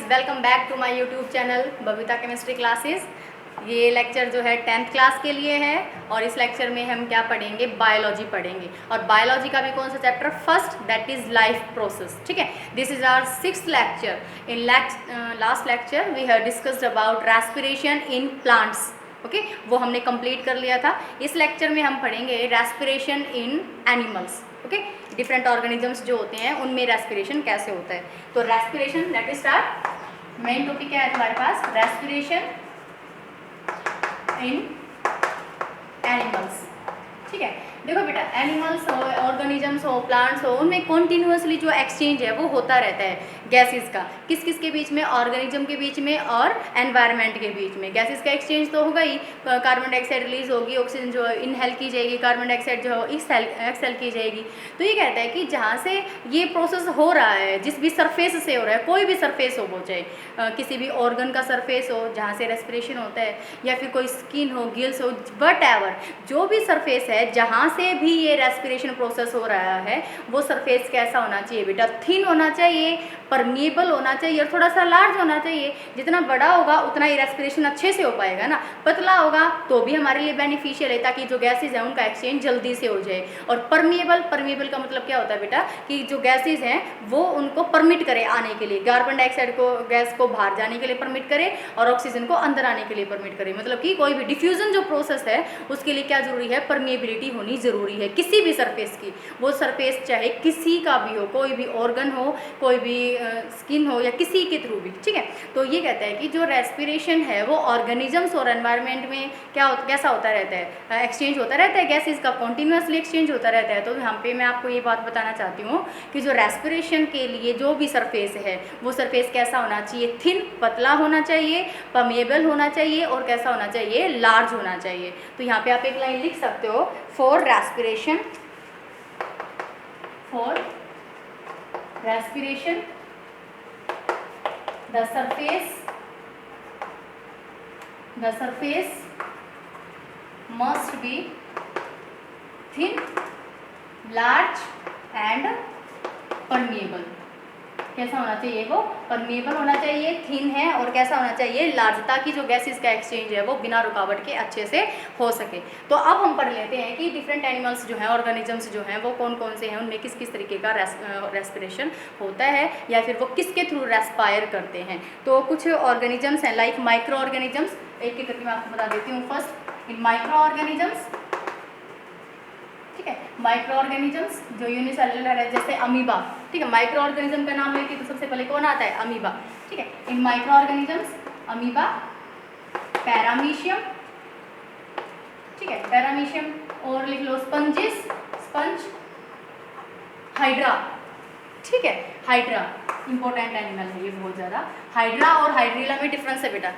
Welcome back to my YouTube channel Babita chemistry classes. ये lecture जो है 10th क्लास के लिए है और इस लेक्चर में हम क्या पढ़ेंगे, बायोलॉजी पढ़ेंगे। और बायोलॉजी का भी कौन सा chapter, first, that is life process. ठीक है, this is our 6th lecture. In last lecture we have discussed about respiration in plants. Okay, वो हमने कंप्लीट कर लिया था। इस लेक्चर में हम पढ़ेंगे respiration in animals. Okay, different organisms जो होते हैं उनमें रेस्पिरेशन कैसे होता है। तो respiration, let us start. Main topic क्या है तुम्हारे पास, रेस्पिरेशन इन एनिमल्स। ठीक है, देखो बेटा, एनिमल्स हो, ऑर्गेनिजम्स हो, प्लांट्स हो, उनमें कॉन्टिन्यूसली जो एक्सचेंज है वो होता रहता है गैसेस का। किस किस के बीच में, ऑर्गेनिज्म के बीच में और एनवायरनमेंट के बीच में। गैसेस का एक्सचेंज तो होगा ही, कार्बन डाइऑक्साइड रिलीज होगी, ऑक्सीजन जो इनहेल की जाएगी, कार्बन डाइऑक्साइड जो एक्सहेल की जाएगी। तो ये कहता है कि जहाँ से ये प्रोसेस हो रहा है, जिस भी सरफेस से हो रहा है, कोई भी सरफेस हो, वो चाहे किसी भी ऑर्गन का सरफेस हो जहाँ से रेस्पिरेशन होता है, या फिर कोई स्किन हो, गिल्स हो, वट एवर, जो भी सरफेस है जहाँ से भी ये रेस्पिरेशन प्रोसेस हो रहा है, वो सरफेस कैसा होना चाहिए बेटा, थिन होना चाहिए, परमिएबल होना चाहिए और थोड़ा सा लार्ज होना चाहिए। जितना बड़ा होगा उतना ही रेस्पिरेशन अच्छे से हो पाएगा ना। पतला होगा तो भी हमारे लिए बेनिफिशियल है, ताकि जो गैसेज हैं उनका एक्सचेंज जल्दी से हो जाए। और परमिएबल का मतलब क्या होता है बेटा, कि जो गैसेज हैं वो उनको परमिट करे आने के लिए, कार्बन डाइऑक्साइड को, गैस को बाहर जाने के लिए परमिट करे और ऑक्सीजन को अंदर आने के लिए परमिट करे। मतलब कि कोई भी डिफ्यूजन जो प्रोसेस है उसके लिए क्या जरूरी है, परमिएबिलिटी होनी जरूरी है किसी भी सरफेस की। वो सरफेस चाहे किसी का भी हो, कोई भी ऑर्गन हो, कोई भी स्किन हो, या किसी के थ्रू भी। ठीक है, तो ये कहता है कि जो रेस्पिरेशन है वो ऑर्गेनिजम्स और एनवायरनमेंट में कैसा होता रहता है, एक्सचेंज होता रहता है, गैसेस का कॉन्टिन्यूसली एक्सचेंज होता रहता है। तो यहाँ पे मैं आपको ये बात बताना चाहती हूँ कि जो रेस्पिरेशन के लिए जो भी सरफेस है वो सरफेस कैसा होना चाहिए, थिन, पतला होना चाहिए, परमिएबल होना चाहिए और कैसा होना चाहिए, लार्ज होना चाहिए। तो यहाँ पे आप एक लाइन लिख सकते हो, for respiration the surface must be thin, large and permeable। कैसा होना चाहिए, वो परमिएबल होना चाहिए, थिन है और कैसा होना चाहिए, लार्ज, ताकि जो गैसेस का एक्सचेंज है वो बिना रुकावट के अच्छे से हो सके। तो अब हम पढ़ लेते हैं कि डिफरेंट एनिमल्स जो हैं, ऑर्गेनिजम्स जो हैं, वो कौन कौन से हैं, उनमें किस किस तरीके का रेस्पिरेशन होता है, या फिर वो किसके थ्रू रेस्पायर करते हैं। तो कुछ ऑर्गेनिजम्स हैं लाइक माइक्रो ऑर्गेनिजम्स, एक एक करके मैं आपको बता देती हूँ। फर्स्ट, इन माइक्रो ऑर्गेनिजम्स, ठीक है, माइक्रो ऑर्गेनिजम्स जो यूनिसेलुलर है, जैसे अमीबा। ठीक है, माइक्रो ऑर्गेनिज्म का नाम लेके तो सबसे पहले कौन आता है, अमीबा। ठीक है, इन माइक्रो ऑर्गेनिजम्स, अमीबा, पैरामीशियम, ठीक है, पैरामीशियम, और लिख लो स्पंजिस, स्पंज, हाइड्रा। ठीक है, हाइड्रा इंपॉर्टेंट एनिमल है ये बहुत ज़्यादा। हाइड्रा और हाइड्रीला में डिफरेंस है बेटा,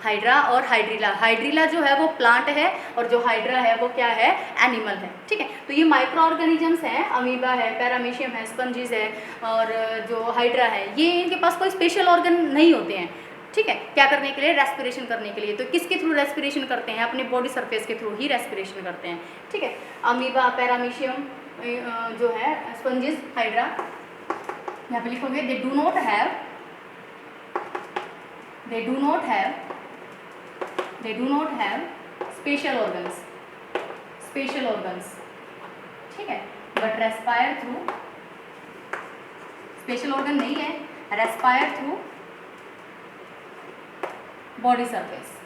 हाइड्रा और हाइड्रीला। हाइड्रीला जो है वो प्लांट है और जो हाइड्रा है वो क्या है, एनिमल है। ठीक है, तो ये माइक्रो ऑर्गेनिजम्स हैं, अमीबा है, पैरामीशियम है, स्पंजिस है और जो हाइड्रा है, ये इनके पास कोई स्पेशल ऑर्गन नहीं होते हैं। ठीक है, क्या करने के लिए, रेस्पिरेशन करने के लिए। तो किसके थ्रू रेस्पिरेशन करते हैं, अपने बॉडी सरफेस के थ्रू ही रेस्पिरेशन करते हैं। ठीक है, अमीबा, पैरामीशियम जो है, स्पंजिस, हाइड्रा, यहाँ पे लिखोगे they do not have special organs. ठीक है, but respire through, special organ नहीं है, रेस्पायर थ्रू बॉडी सरफेस।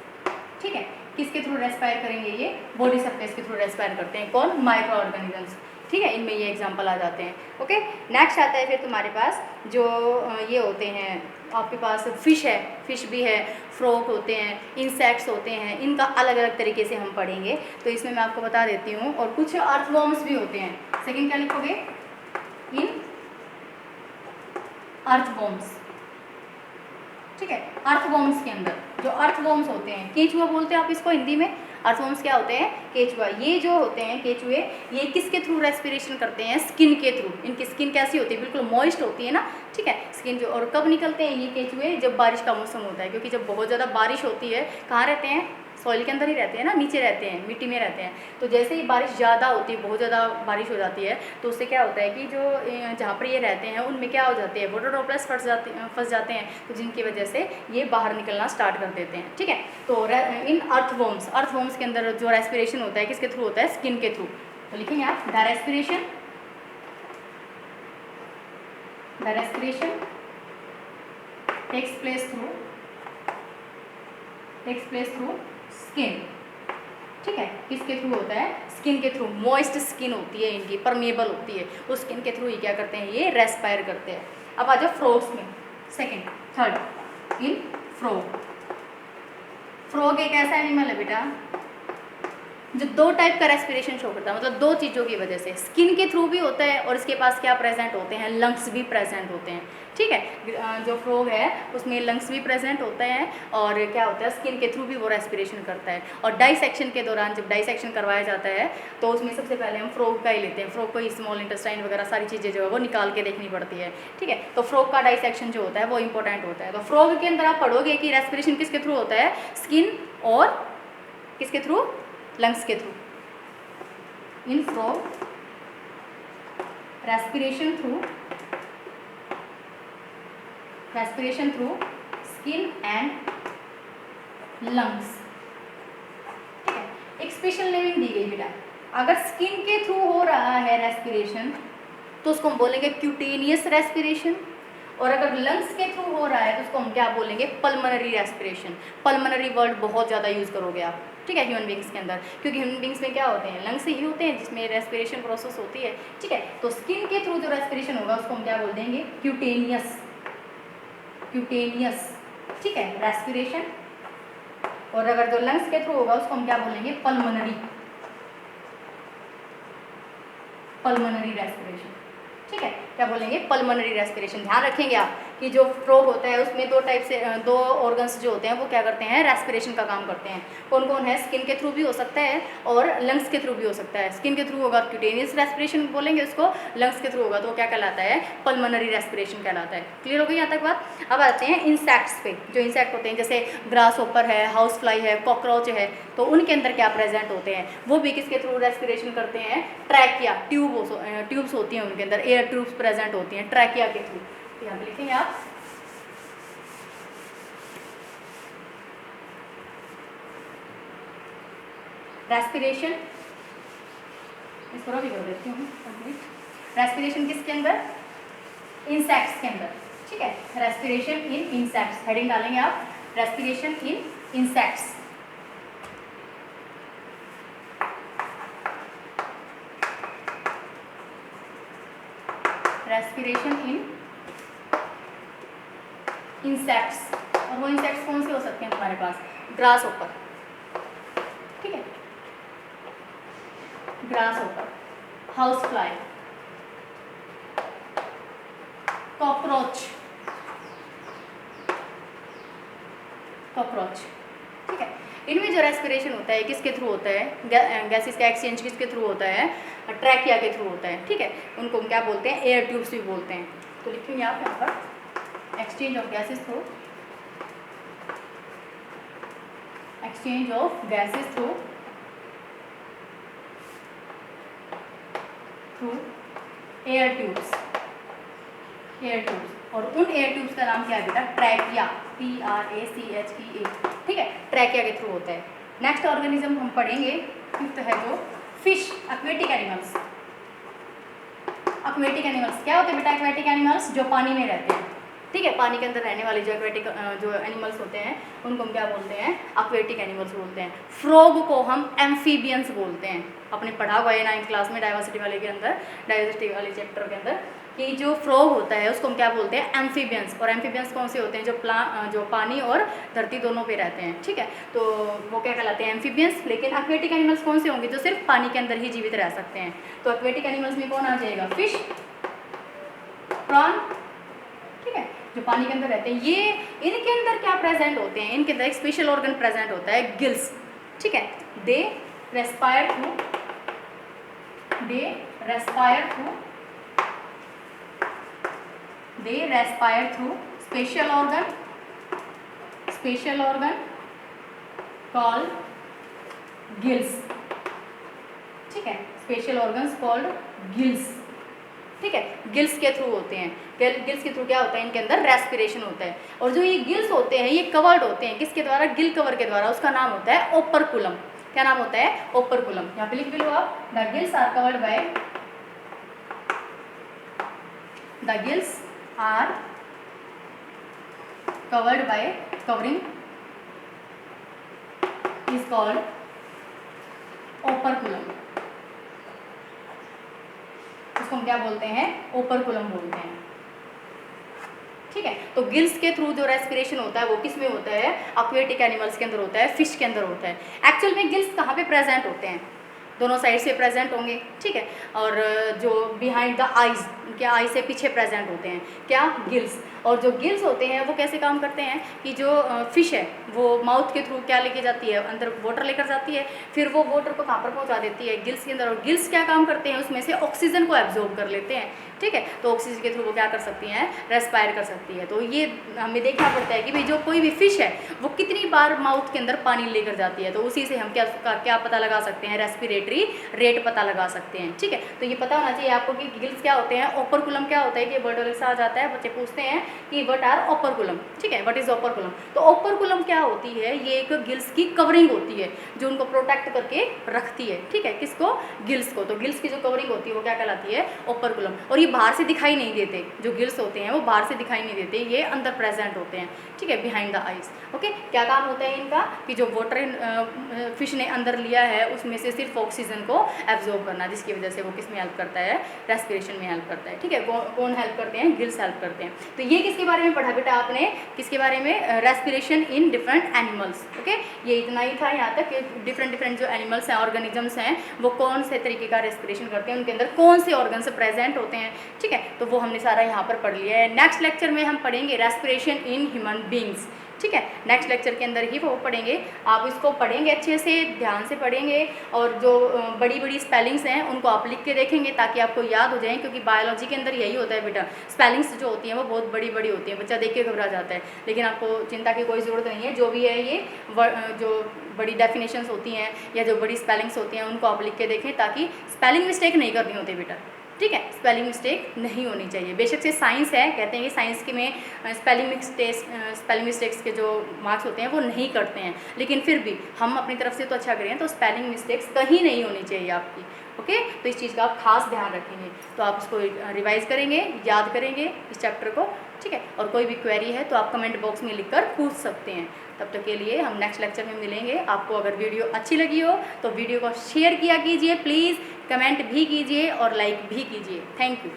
ठीक है, किसके थ्रू रेस्पायर करेंगे, ये बॉडी सरफेस के थ्रू रेस्पायर करते हैं, कौन, माइक्रो ऑर्गेनिजम्स। ठीक है, इनमें ये एग्जांपल आ जाते हैं। ओके, नेक्स्ट आता है फिर तुम्हारे पास जो ये होते हैं, आपके पास फिश है, फिश भी है, फ्रॉग होते हैं, इंसेक्ट्स होते हैं, इनका अलग अलग तरीके से हम पढ़ेंगे। तो इसमें मैं आपको बता देती हूँ। और कुछ अर्थवॉर्म्स भी होते हैं। सेकंड क्या लिखोगे, इन अर्थवॉर्म्स। ठीक है, अर्थवॉर्म्स के अंदर जो अर्थवॉर्म्स होते हैं, केंचुआ बोलते हैं आप इसको हिंदी में। अर्थवॉर्म्स क्या होते हैं, केंचुआ। ये जो होते हैं केंचुए, ये किसके थ्रू रेस्पिरेशन करते हैं, स्किन के थ्रू। इनकी स्किन कैसी होती है, बिल्कुल मॉइस्ट होती है ना। ठीक है, स्किन जो, और कब निकलते हैं ये केंचुए, जब बारिश का मौसम होता है, क्योंकि जब बहुत ज़्यादा बारिश होती है, कहाँ रहते हैं, सॉइल के अंदर ही रहते हैं ना, नीचे रहते हैं, मिट्टी में रहते हैं। तो जैसे ही बारिश ज़्यादा होती है, बहुत ज़्यादा बारिश हो जाती है, तो उससे क्या होता है कि जो जहाँ पर ये रहते हैं उनमें क्या हो जाते हैं, वाटर ड्रॉपलेट्स फंस जाते हैं, तो जिनकी वजह से ये बाहर निकलना स्टार्ट कर देते हैं। ठीक है, तो इन अर्थवॉर्म्स के अंदर जो रेस्पिरेशन होता है किसके थ्रू होता है, स्किन के थ्रू। तो लिखेंगे आप the respiration takes place through skin. ठीक है, किसके थ्रू होता है, स्किन के थ्रू। मॉइस्ट स्किन होती है इनकी, परमेबल होती है, उस स्किन के थ्रू ही क्या करते हैं, ये रेस्पायर करते हैं। अब आ जाओ फ्रॉग्स में, सेकंड थर्ड इन फ्रॉग एक ऐसा एनिमल है बेटा जो दो टाइप का रेस्पिरेशन शो करता है, मतलब दो चीज़ों की वजह से, स्किन के थ्रू भी होता है और इसके पास क्या प्रेजेंट होते हैं, लंग्स भी प्रेजेंट होते हैं। ठीक है, जो फ्रॉग है उसमें लंग्स भी प्रेजेंट होते हैं और क्या होता है, स्किन के थ्रू भी वो रेस्पिरेशन करता है। और डाइसेक्शन के दौरान जब डाइसेक्शन करवाया जाता है तो उसमें सबसे पहले हम फ्रॉग का ही लेते हैं। फ्रॉग को ही स्मॉल इंटेस्टाइन वगैरह सारी चीज़ें जो है वो निकाल के देखनी पड़ती है। ठीक है, तो फ्रॉग का डाइसेक्शन जो होता है वो इंपॉर्टेंट होता है। तो फ्रॉग के अंदर आप पढ़ोगे कि रेस्पिरेशन किसके थ्रू होता है, स्किन और किसके थ्रू, लंग्स के through. In frog respiration through skin and lungs. ठीक है, एक स्पेशल नेमिंग दी गई बेटा, अगर स्किन के थ्रू हो रहा है रेस्पिरेशन तो उसको हम बोलेंगे क्यूटेनियस रेस्पिरेशन, और अगर लंग्स के थ्रू हो रहा है तो उसको हम क्या बोलेंगे, पल्मोनरी रेस्पिरेशन। पल्मोनरी वर्ड बहुत ज़्यादा यूज़ करोगे आप, ठीक है, ह्यूमन बींग्स के अंदर, क्योंकि ह्यूमन बींग्स में क्या होते हैं, लंग्स ही होते हैं जिसमें रेस्पिरेशन प्रोसेस होती है। ठीक है, तो स्किन के थ्रू जो रेस्पिरेशन होगा उसको हम क्या बोल देंगे, क्यूटेनियस। ठीक है, रेस्पिरेशन। और अगर जो लंग्स के थ्रू होगा उसको हम क्या बोलेंगे, पल्मोनरी रेस्पिरेशन। ठीक है, क्या बोलेंगे, पल्मोनरी रेस्पिरेशन। ध्यान रखेंगे आप कि जो फ्रॉग होता है उसमें दो ऑर्गन्स जो होते हैं वो क्या करते हैं, रेस्पिरेशन का काम करते हैं। कौन कौन है, स्किन के थ्रू भी हो सकता है और लंग्स के थ्रू भी हो सकता है। स्किन के थ्रू होगा क्यूटेनियस रेस्पिरेशन बोलेंगे उसको, लंग्स के थ्रू होगा तो वो क्या कहलाता है, पल्मोनरी रेस्पिरेशन कहलाता है। क्लियर हो गई यहाँ तक बात। अब आते हैं इंसेक्ट्स पे। जो इंसेक्ट होते हैं जैसे ग्रास होपर है, हाउस फ्लाई है, कॉकरोच है, तो उनके अंदर क्या प्रेजेंट होते हैं, वो भी किसके थ्रू रेस्पिरेशन करते हैं, ट्रैकिया, ट्यूब्स होती हैं उनके अंदर, एयर ट्यूब्स प्रेजेंट होती हैं ट्रैकिया के थ्रू। यहाँ पे लिखेंगे आप रेस्पिरेशन, इसको भी कर देती हूँ कंप्लीट। रेस्पिरेशन किसके अंदर, इंसेक्ट्स के अंदर। ठीक है, रेस्पिरेशन इन इंसेक्ट्स, हेडिंग डालेंगे आप, respiration in insects. Respiration in insects. और वो इंसेक्ट्स कौन से हो सकते हैं तुम्हारे पास, ग्रास होपर। ठीक है, grass hopper, house fly, cockroach. ठीक है, इनमें जो रेस्पिरेशन होता है किसके थ्रू होता है, गैसेस का एक्सचेंज किसके थ्रू होता है, ट्रैकिया के थ्रू होता है। ठीक है, उनको हम क्या बोलते हैं, एयर ट्यूब्स भी बोलते हैं। तो लिखेंगे आप यहाँ पर exchange of gases through air tubes. और उन एयर ट्यूब्स का नाम क्या है बेटा, ट्रैकिया, TRACHEA। ठीक है, ट्रैकिया के थ्रू होता है। नेक्स्ट ऑर्गेनिज्म हम पढ़ेंगे, फिफ्थ है जो fish, aquatic animals. Aquatic animals क्या होते हैं बेटा, एक्वेटिक एनिमल्स जो पानी में रहते हैं। ठीक है, पानी के अंदर रहने वाले जो एक्वेटिक जो एनिमल्स होते हैं उनको हम क्या बोलते हैं, एक्वेटिक एनिमल्स बोलते हैं। फ्रॉग को हम एम्फीबियंस बोलते हैं। आपने पढ़ा हुआ है 9th क्लास में डाइवर्सिटी वाले के अंदर, डाइवर्सिटी वाले चैप्टर के अंदर, कि जो फ्रॉग होता है उसको हम क्या बोलते हैं, एम्फीबियंस। और एम्फीबियंस कौन से होते हैं, जो पानी और धरती दोनों पे रहते हैं। ठीक है, तो वो क्या कहलाते हैं, एम्फीबियंस। लेकिन एक्वेटिक एनिमल्स कौन से होंगे, जो सिर्फ पानी के अंदर ही जीवित रह सकते हैं। तो एक्वेटिक एनिमल्स में कौन आ जाएगा, फिश, प्रॉन। ठीक है, जो पानी के अंदर रहते हैं। ये इनके अंदर क्या प्रेजेंट होते हैं, इनके अंदर एक स्पेशल ऑर्गन प्रेजेंट होता है, गिल्स। ठीक है, they respire through special organ called gills, ठीक है, स्पेशल ऑर्गन्स कॉल्ड गिल्स, ठीक है, गिल्स के थ्रू होते हैं। गिल्स के थ्रू क्या होता है, इनके अंदर रेस्पिरेशन होता है। और जो ये गिल्स होते हैं ये कवर्ड होते हैं किसके द्वारा, गिल कवर के द्वारा, उसका नाम होता है ओपरकुलम। क्या नाम होता है, ओपरकुलम। यहाँ पे लिख भी लो आप, the gills are covered by, the gills are covered by, covering is called operculum. इसको हम क्या बोलते हैं, ओपरकुलम बोलते हैं, ठीक है। तो गिल्स के थ्रू जो रेस्पिरेशन होता है वो किस में होता है, एक्वेटिक एनिमल्स के अंदर होता है, फिश के अंदर होता है। एक्चुअल में गिल्स कहाँ पे प्रेजेंट होते हैं, दोनों साइड से प्रेजेंट होंगे, ठीक है। और जो बिहाइंड द आइज, उनके आई से पीछे प्रेजेंट होते हैं क्या, गिल्स। और जो गिल्स होते हैं वो कैसे काम करते हैं कि जो फिश है वो माउथ के थ्रू क्या लेके जाती है, अंदर वाटर लेकर जाती है, फिर वो वाटर को कहाँ पर पहुँचा देती है, गिल्स के अंदर। और गिल्स क्या काम करते हैं, उसमें से ऑक्सीजन को एब्जॉर्ब कर लेते हैं, ठीक है। तो ऑक्सीजन के थ्रू वो क्या कर सकती हैं, रेस्पायर कर सकती है। तो ये हमें देखना पड़ता है कि भाई जो कोई भी फिश है वो कितनी बार माउथ के अंदर पानी लेकर जाती है, तो उसी से हम क्या पता लगा सकते हैं, रेस्पिरेटरी रेट पता लगा सकते हैं, ठीक है। तो ये पता होना चाहिए आपको कि गिल्स क्या होते हैं, ओपरकुलम क्या होता है, कि वर्ड से आ जाता है, बच्चे पूछते हैं कि व्हाट आर ओपरकुलम, ठीक है, व्हाट इज ओपरकुलम। तो ओपरकुलम क्या होती है, ये एक गिल्स की कवरिंग होती है जो उनको प्रोटेक्ट करके रखती है, ठीक है, किसको, गिल्स को। तो गिल्स की जो कवरिंग होती है वो क्या कहलाती है, ओपरकुलम। और ये बाहर से दिखाई नहीं देते, जो गिल्स होते हैं वो बाहर से दिखाई नहीं देते, ये अंदर प्रेजेंट होते हैं, ठीक है, बिहाइंड द आइज। ओके, क्या काम होता है इनका कि जो वाटर फिश ने अंदर लिया है उसमें से सिर्फ ऑक्सीजन को एब्जॉर्ब करना, जिसकी वजह से वो किस में हेल्प करता है, रेस्पिरेशन में हेल्प करता है, ठीक है। कौन हेल्प करते हैं, गिल्स हेल्प करते हैं। तो ये किसके बारे में पढ़ा बेटा आपने, किसके बारे में, respiration in different animals. Okay, ये इतना ही था यहाँ तक कि डिफरेंट जो एनिमल्स हैं, ऑर्गेनिजम्स हैं, वो कौन से तरीके का रेस्पिरेशन करते हैं, उनके अंदर कौन से ऑर्गन्स प्रेजेंट होते हैं, ठीक है। तो वो हमने सारा यहाँ पर पढ़ लिया है। नेक्स्ट लेक्चर में हम पढ़ेंगे रेस्पिरेशन इन ह्यूमन बींग्स, ठीक है। नेक्स्ट लेक्चर के अंदर ही वो पढ़ेंगे, आप इसको पढ़ेंगे अच्छे से, ध्यान से पढ़ेंगे। और जो बड़ी बड़ी स्पेलिंग्स हैं उनको आप लिख के देखेंगे ताकि आपको याद हो जाए, क्योंकि बायोलॉजी के अंदर यही होता है बेटा, स्पेलिंग्स जो होती हैं वो बहुत बड़ी बड़ी होती हैं, बच्चा देख के घबरा जाता है। लेकिन आपको चिंता की कोई ज़रूरत नहीं है, जो भी है ये जो बड़ी डेफिनेशंस होती हैं या जो बड़ी स्पेलिंग्स होती हैं उनको आप लिख के देखें, ताकि स्पेलिंग मिस्टेक नहीं करनी होती बेटा, ठीक है, स्पेलिंग मिस्टेक नहीं होनी चाहिए। बेशक से साइंस है, कहते हैं कि साइंस के में स्पेलिंग मिस्टेक्स के जो मार्क्स होते हैं वो नहीं करते हैं, लेकिन फिर भी हम अपनी तरफ से तो अच्छा करें, तो स्पेलिंग मिस्टेक्स कहीं नहीं होनी चाहिए आपकी। ओके, तो इस चीज़ का आप खास ध्यान रखेंगे। तो आप इसको रिवाइज करेंगे, याद करेंगे इस चैप्टर को, ठीक है। और कोई भी क्वेरी है तो आप कमेंट बॉक्स में लिखकर पूछ सकते हैं। तब तक के लिए हम नेक्स्ट लेक्चर में मिलेंगे। आपको अगर वीडियो अच्छी लगी हो तो वीडियो को शेयर किया कीजिए प्लीज़, कमेंट भी कीजिए और लाइक भी कीजिए। Thank you.